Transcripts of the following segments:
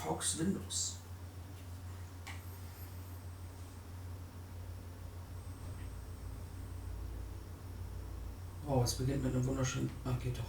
Fox Windows. Oh, es beginnt mit einem wunderschönen... Ah, geht doch.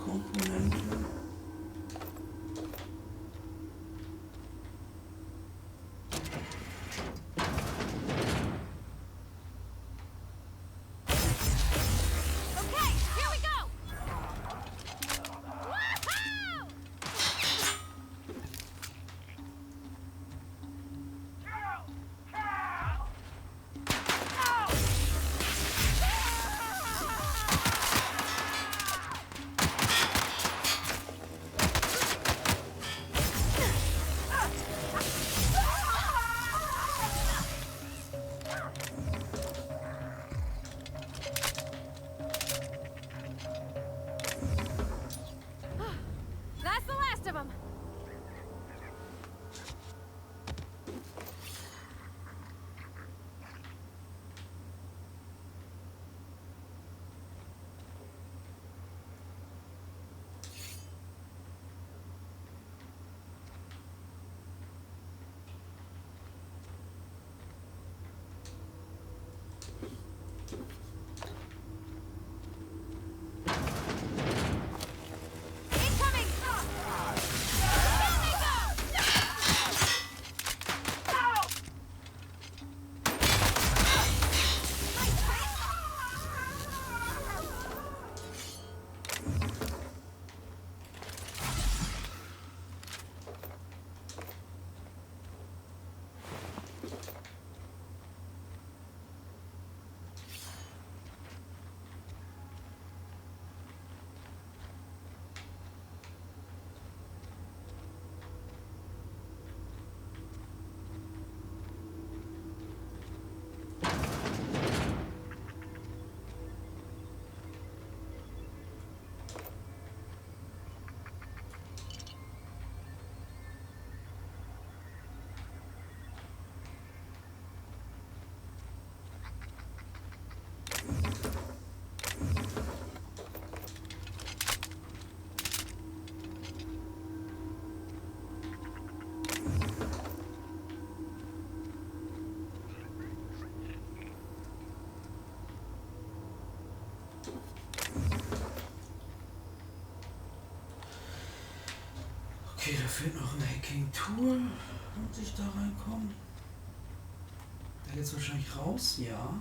Komponente. Okay, da fehlt noch ein Hacking-Tool, damit ich da reinkomme. Da geht's wahrscheinlich raus, ja.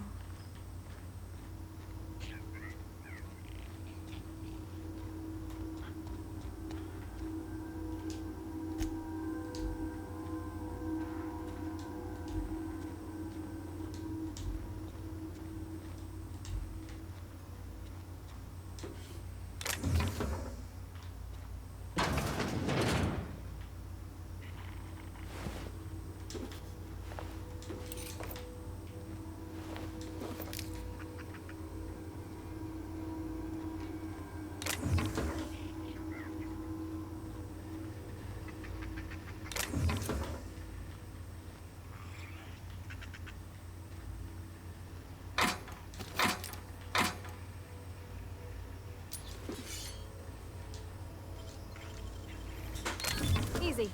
Easy.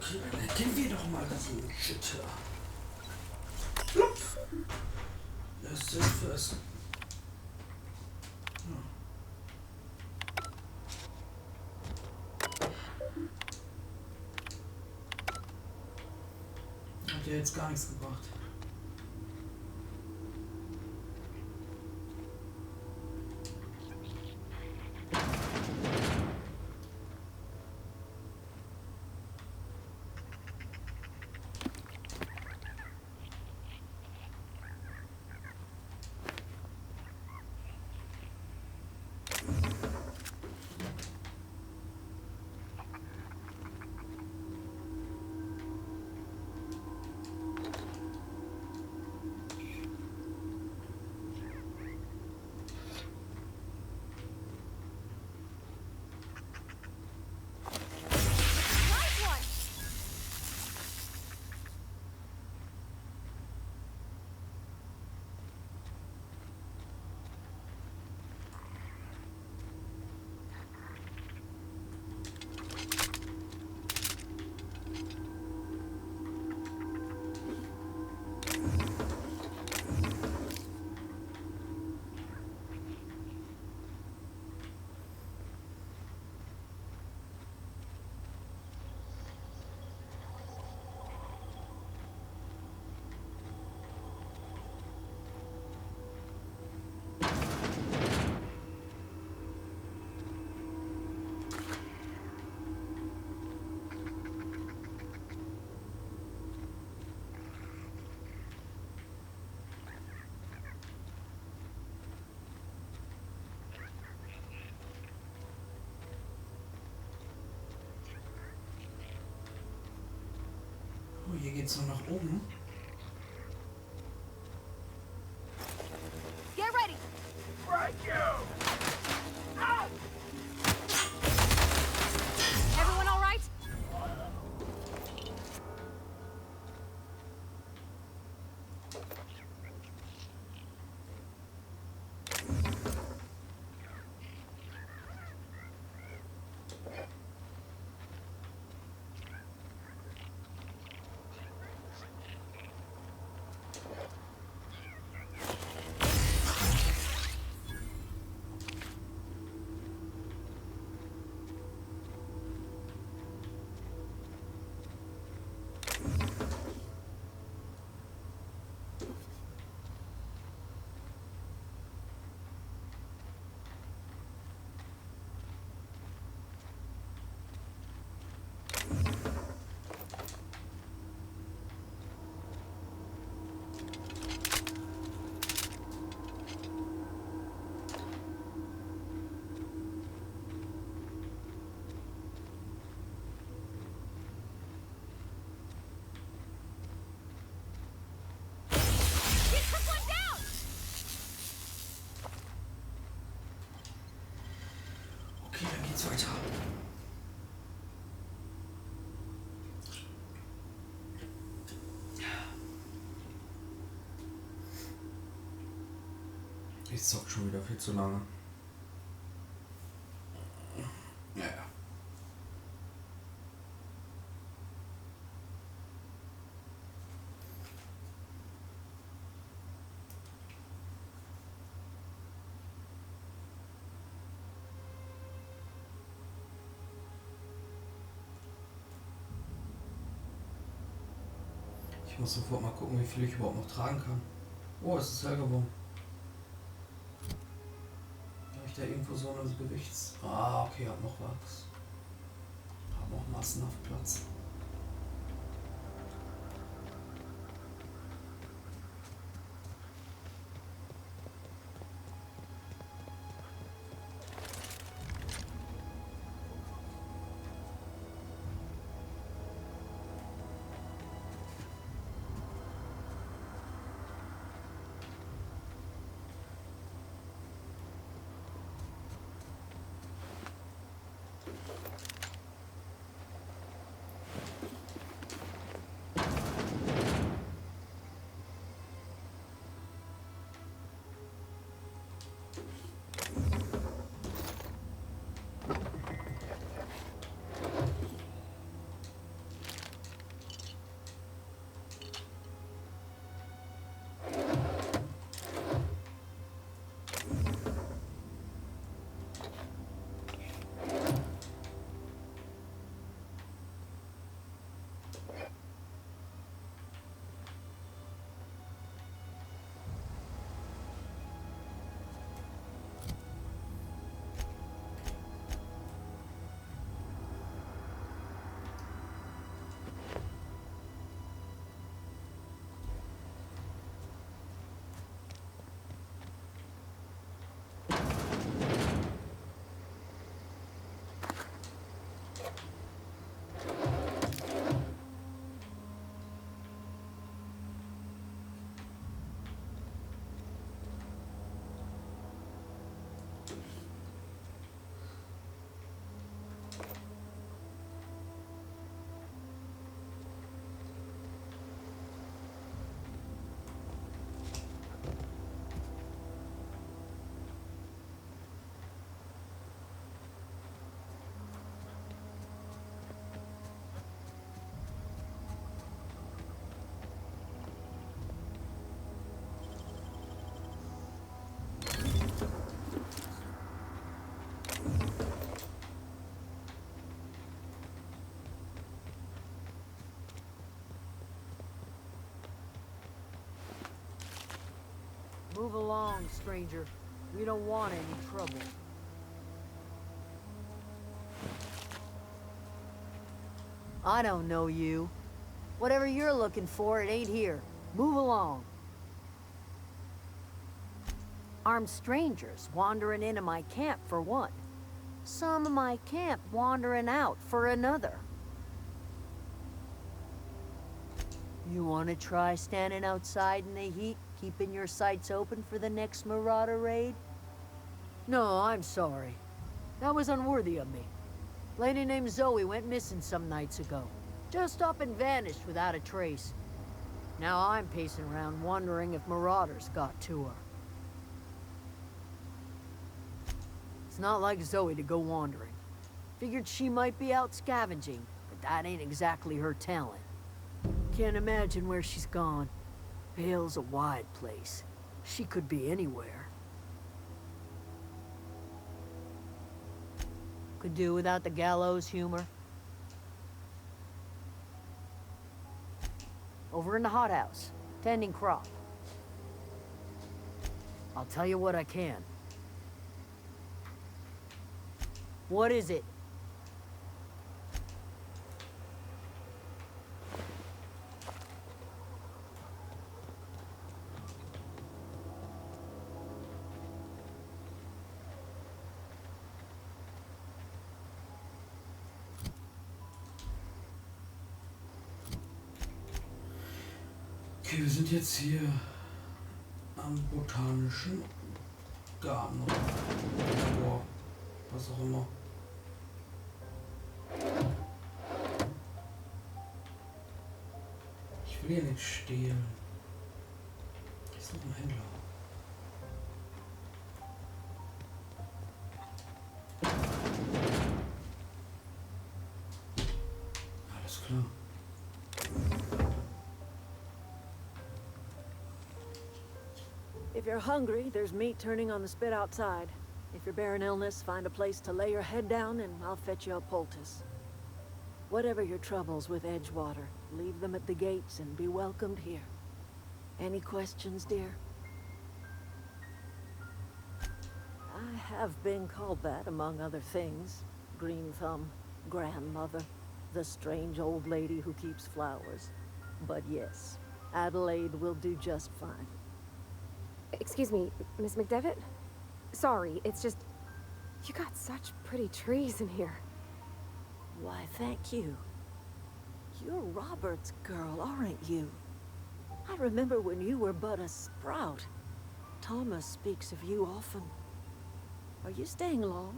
Okay, dann erkennen wir doch mal diesen Schütter. Plopp. Erste Hilfe ist. Ja. Hat ja jetzt gar nichts gebracht. Oh, hier geht's noch nach oben. Get ready. Right, you! Ow! Everyone all right? Get someone down! Okay, dann geht's weiter. Ich zock schon wieder viel zu lange. Naja. Ich muss sofort mal gucken, wie viel ich überhaupt noch tragen kann. Oh, es ist hell geworden. Habe ich da irgendwo so eine Gewichts... Ah, okay, hab noch was. Hab noch massenhaft Platz. Move along, stranger. We don't want any trouble. I don't know you. Whatever you're looking for, it ain't here. Move along. Armed strangers wandering into my camp for one. Some of my camp wandering out for another. You want to try standing outside in the heat, keeping your sights open for the next marauder raid? No, I'm sorry. That was unworthy of me. Lady named Zoe went missing some nights ago. Just up and vanished without a trace. Now I'm pacing around wondering if marauders got to her. It's not like Zoe to go wandering. Figured she might be out scavenging, but that ain't exactly her talent. Can't imagine where she's gone. Vale's a wide place. She could be anywhere. Could do without the gallows humor. Over in the hothouse, tending crop. I'll tell you what I can. What is it? Okay, wir sind jetzt hier am botanischen Garten oder Labor, was auch immer. Ich will hier nicht stehlen. Ist doch ein Händler. Alles klar. If you're hungry, there's meat turning on the spit outside. If you're bearing illness, find a place to lay your head down and I'll fetch you a poultice. Whatever your troubles with Edgewater, leave them at the gates and be welcomed here. Any questions, dear? I have been called that, among other things. Green Thumb, grandmother, the strange old lady who keeps flowers. But yes, Adelaide will do just fine. Excuse me, Miss McDevitt? Sorry, it's just... You got such pretty trees in here. Why, thank you. You're Robert's girl, aren't you? I remember when you were but a sprout. Thomas speaks of you often. Are you staying long?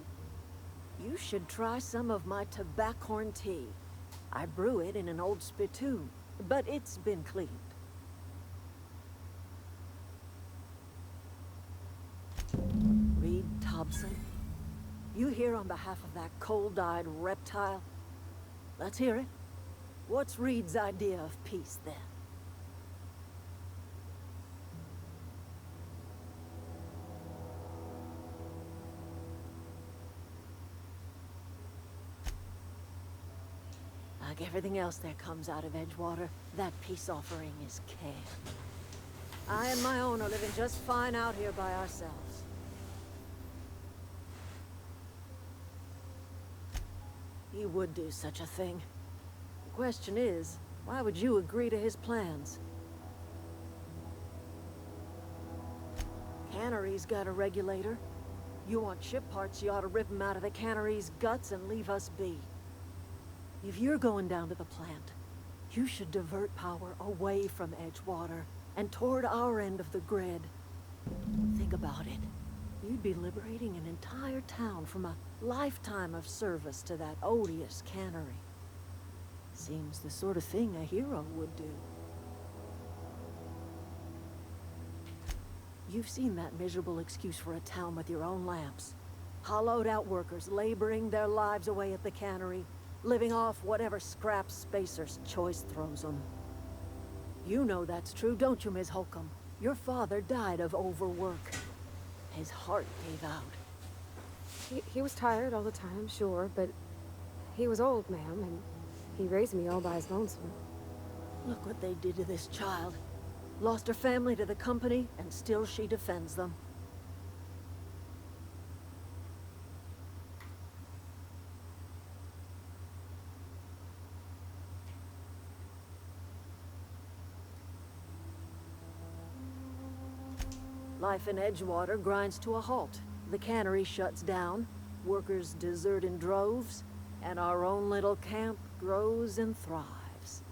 You should try some of my tobaccorn tea. I brew it in an old spittoon, but it's been cleaned. Reed Thompson? You here on behalf of that cold-eyed reptile? Let's hear it. What's Reed's idea of peace, then? Like everything else that comes out of Edgewater, that peace offering is canned. I and my own are living just fine out here by ourselves. He would do such a thing. The question is, why would you agree to his plans? Cannery's got a regulator. You want ship parts, you ought to rip them out of the cannery's guts and leave us be. If you're going down to the plant, you should divert power away from Edgewater and toward our end of the grid. Think about it. You'd be liberating an entire town from a lifetime of service to that odious cannery. Seems the sort of thing a hero would do. You've seen that miserable excuse for a town with your own lamps. Hollowed out workers laboring their lives away at the cannery, living off whatever scraps Spacer's choice throws them. You know that's true, don't you, Ms. Holcomb? Your father died of overwork. His heart gave out. He was tired all the time, sure, but he was old, ma'am, and he raised me all by his lonesome. Look what they did to this child. Lost her family to the company, and still she defends them. Life in Edgewater grinds to a halt. The cannery shuts down, workers desert in droves, and our own little camp grows and thrives.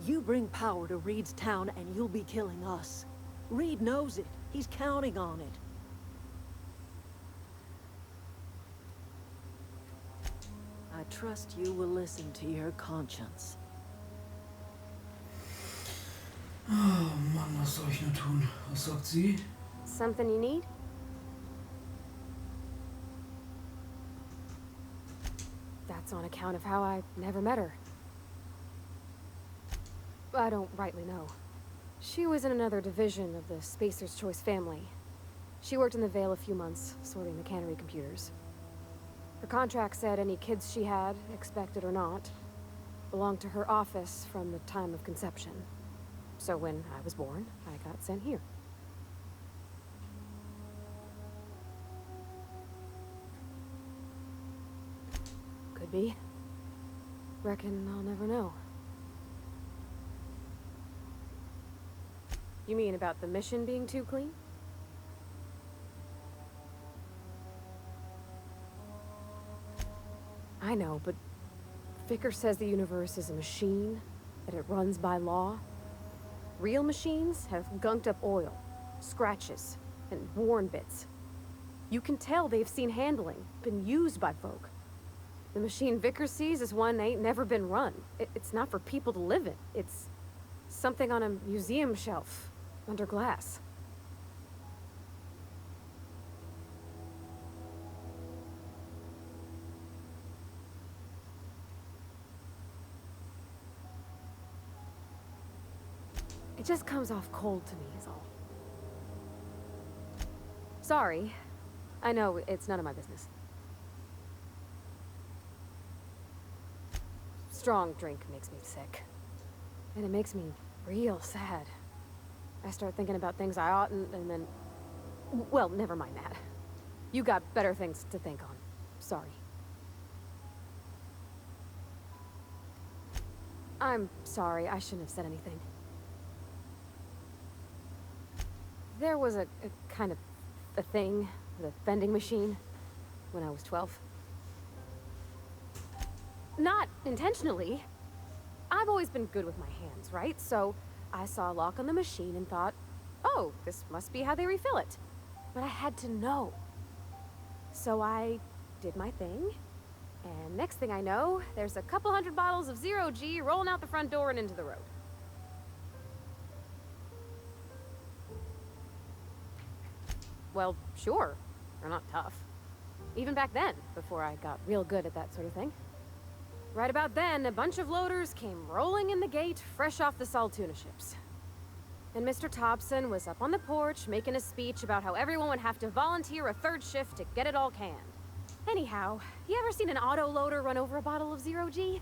You bring power to Reed's town and you'll be killing us. Reed knows it. He's counting on it. I trust you will listen to your conscience. Oh Mann, was soll ich nur tun? Was sagt sie? Something you need? That's on account of how I never met her. I don't rightly know. She was in another division of the Spacer's Choice family. She worked in the Vale a few months, sorting the cannery computers. Her contract said any kids she had, expected or not, belonged to her office from the time of conception. So when I was born, I got sent here. Could be. Reckon I'll never know. You mean about the mission being too clean? I know, but Vicker says the universe is a machine, that it runs by law. Real machines have gunked up oil, scratches, and worn bits. You can tell they've seen handling, been used by folk. The machine Vicker sees is one ain't never been run. It's not for people to live in. It's something on a museum shelf, under glass. It just comes off cold to me, is all. Sorry. I know, it's none of my business. Strong drink makes me sick. And it makes me real sad. I start thinking about things I oughtn't, and then... Well, never mind that. You got better things to think on. Sorry. I'm sorry, I shouldn't have said anything. There was a kind of a thing, the vending machine, when I was 12. Not intentionally. I've always been good with my hands, right? So I saw a lock on the machine and thought, oh, this must be how they refill it. But I had to know. So I did my thing, and next thing I know, there's a couple hundred bottles of 0G rolling out the front door and into the road. Well, sure. They're not tough. Even back then, before I got real good at that sort of thing. Right about then, a bunch of loaders came rolling in the gate, fresh off the Saltuna ships. And Mr. Thompson was up on the porch, making a speech about how everyone would have to volunteer a third shift to get it all canned. Anyhow, you ever seen an auto loader run over a bottle of 0G?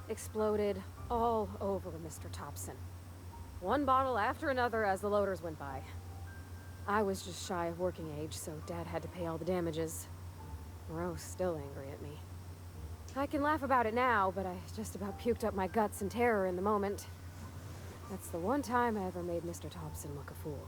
Exploded all over Mr. Thompson. One bottle after another as the loaders went by. I was just shy of working age, so Dad had to pay all the damages. Rose still angry at me. I can laugh about it now, but I just about puked up my guts in terror in the moment. That's the one time I ever made Mr. Thompson look a fool.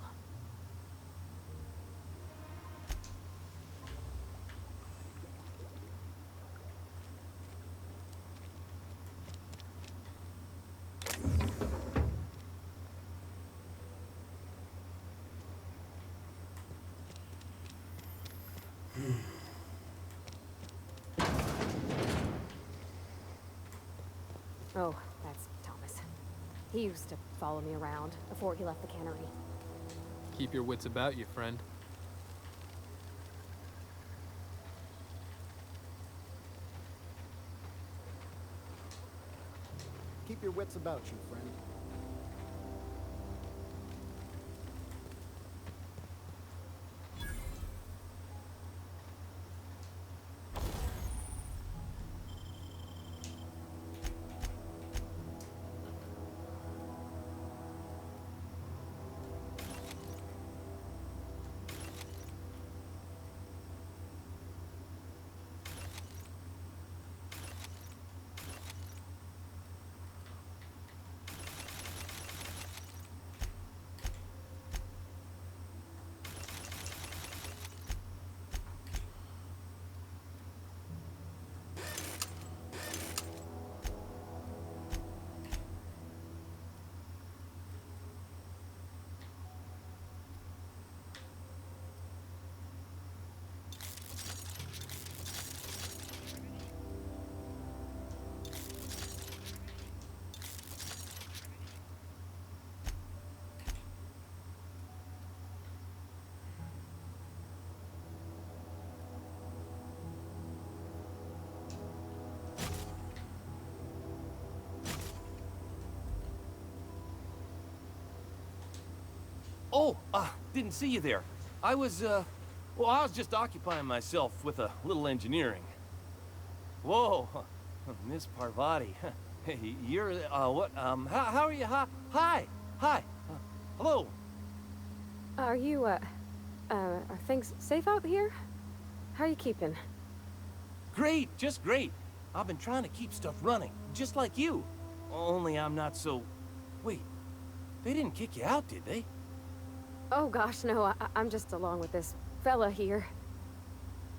Oh, that's Thomas. He used to follow me around before he left the cannery. Keep your wits about you, friend. Keep your wits about you, friend. Oh, didn't see you there. I was, well, I was just occupying myself with a little engineering. Whoa, Miss Parvati. Hey, you're, what, how are you? Hi, hello. Are you, are things safe out here? How are you keeping? Great, just great. I've been trying to keep stuff running, just like you. Only I'm not so... Wait, they didn't kick you out, did they? Oh gosh, no, I'm just along with this fella here.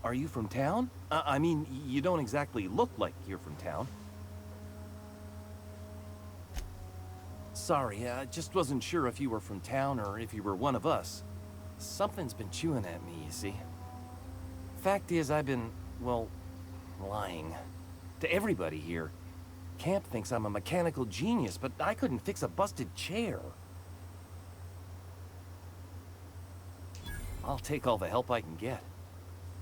Are you from town? I mean, you don't exactly look like you're from town. Sorry, I just wasn't sure if you were from town or if you were one of us. Something's been chewing at me, you see. Fact is, I've been, well, lying. To everybody here. Camp thinks I'm a mechanical genius, but I couldn't fix a busted chair. I'll take all the help I can get.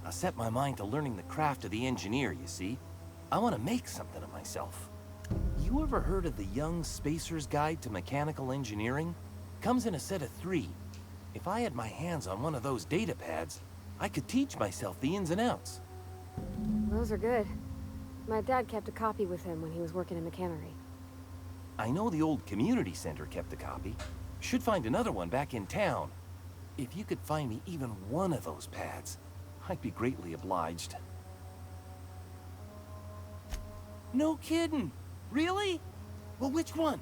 I set my mind to learning the craft of the engineer, you see. I want to make something of myself. You ever heard of the Young Spacer's Guide to Mechanical Engineering? Comes in a set of 3. If I had my hands on one of those data pads, I could teach myself the ins and outs. Those are good. My dad kept a copy with him when he was working in the cannery. I know the old community center kept a copy. Should find another one back in town. If you could find me even one of those pads, I'd be greatly obliged. No kidding! Really? Well, which one?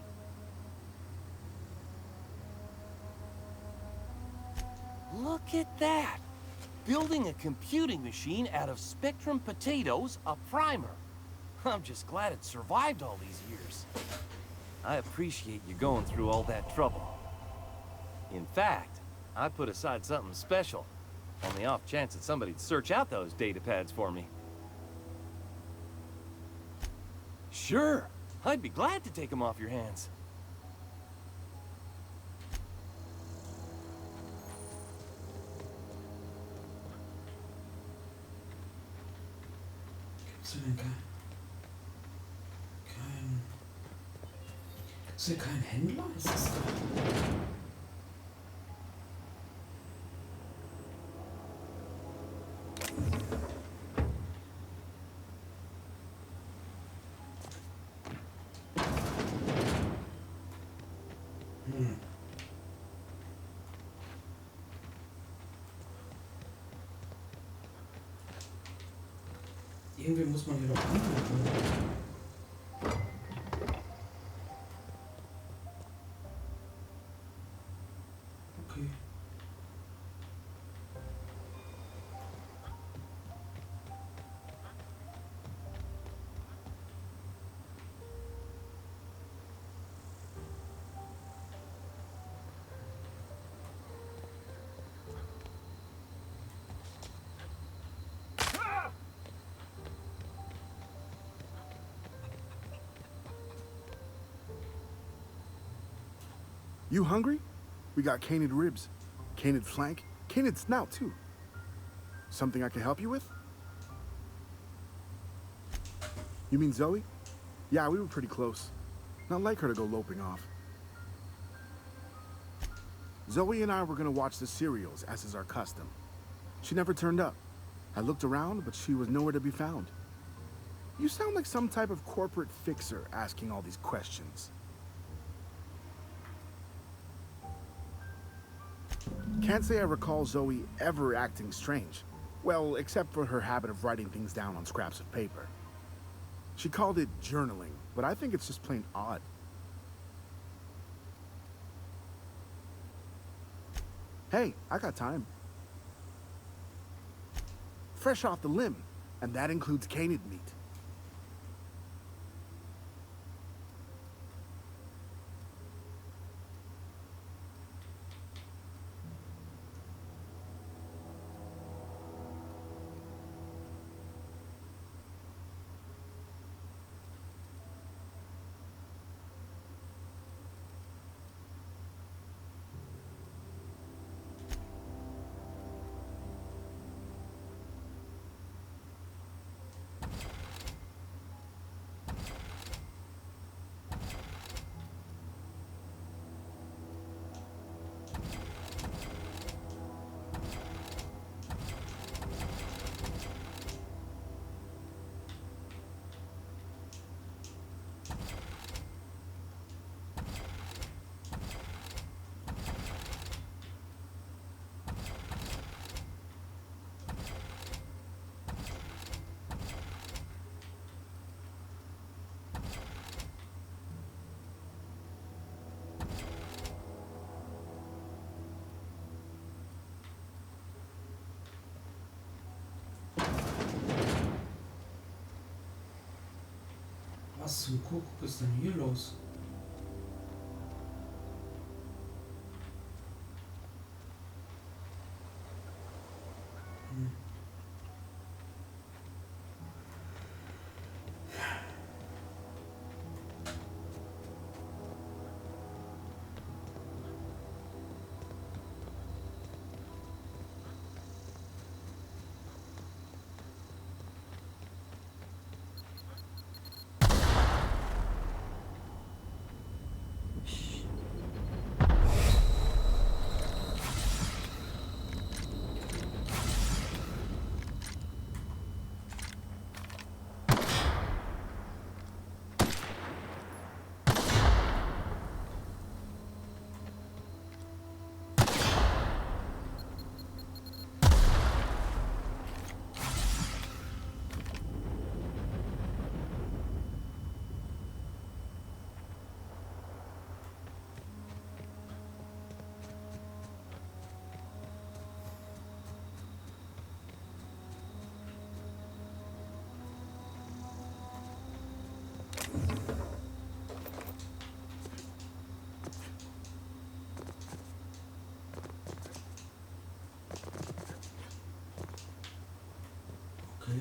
Look at that! Building a computing machine out of Spectrum potatoes, a primer. I'm just glad it survived all these years. I appreciate you going through all that trouble. In fact, I put aside something special, on the off chance that somebody'd search out those data pads for me. Sure, I'd be glad to take them off your hands. Gibt's denn ist hier kein Händler? Ist es da? Irgendwie muss man hier doch anrufen. Okay. You hungry? We got canid ribs, canid flank, canid snout too. Something I can help you with? You mean Zoe? Yeah, we were pretty close. Not like her to go loping off. Zoe and I were gonna watch the serials, as is our custom. She never turned up. I looked around, but she was nowhere to be found. You sound like some type of corporate fixer asking all these questions. Can't say I recall Zoe ever acting strange. Well, except for her habit of writing things down on scraps of paper. She called it journaling, but I think it's just plain odd. Hey, I got time. Fresh off the limb, and that includes canid meat. Was zum Kuckuck ist denn hier los? Okay.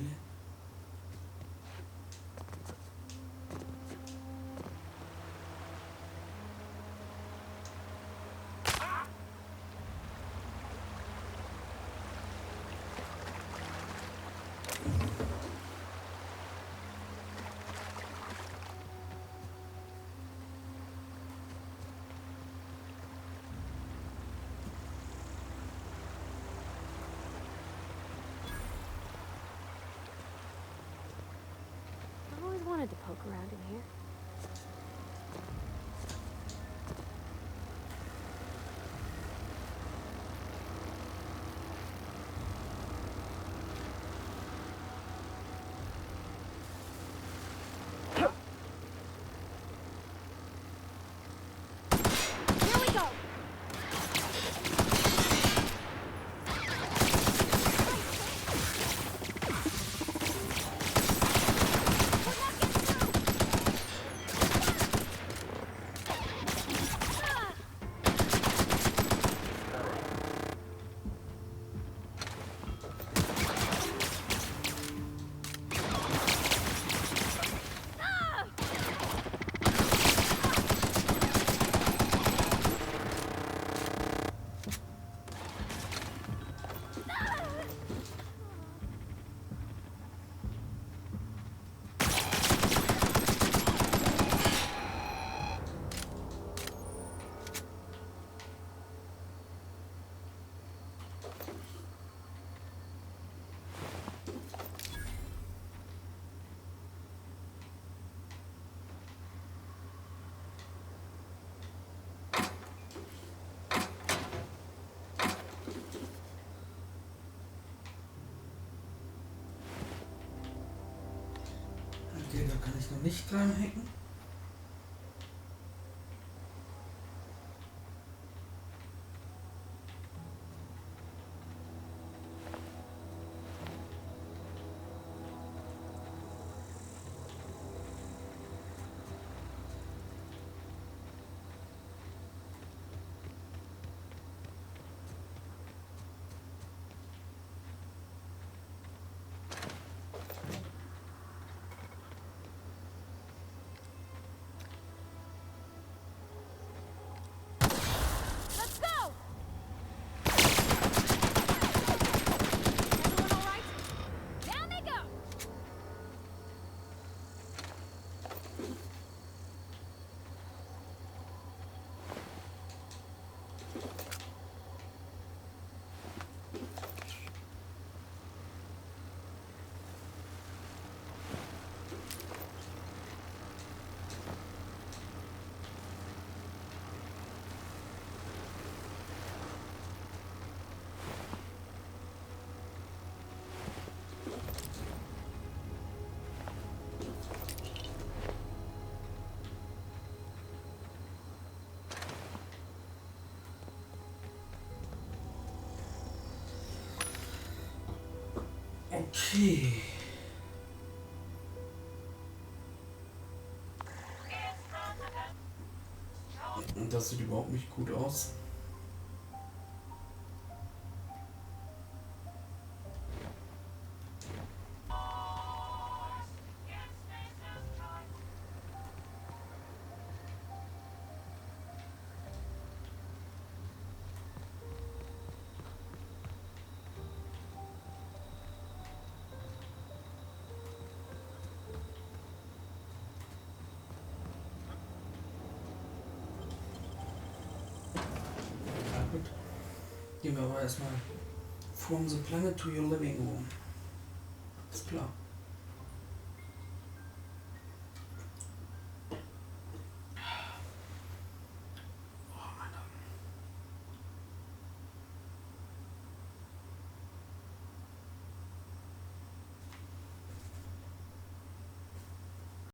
I've always wanted to poke around in here. Here we go! Okay, da kann ich noch nicht dran hacken. Let's go! Everyone all right? Down they go! Okay. das sieht überhaupt nicht gut aus. Gehen wir aber erstmal from the planet to your living room. Ist klar.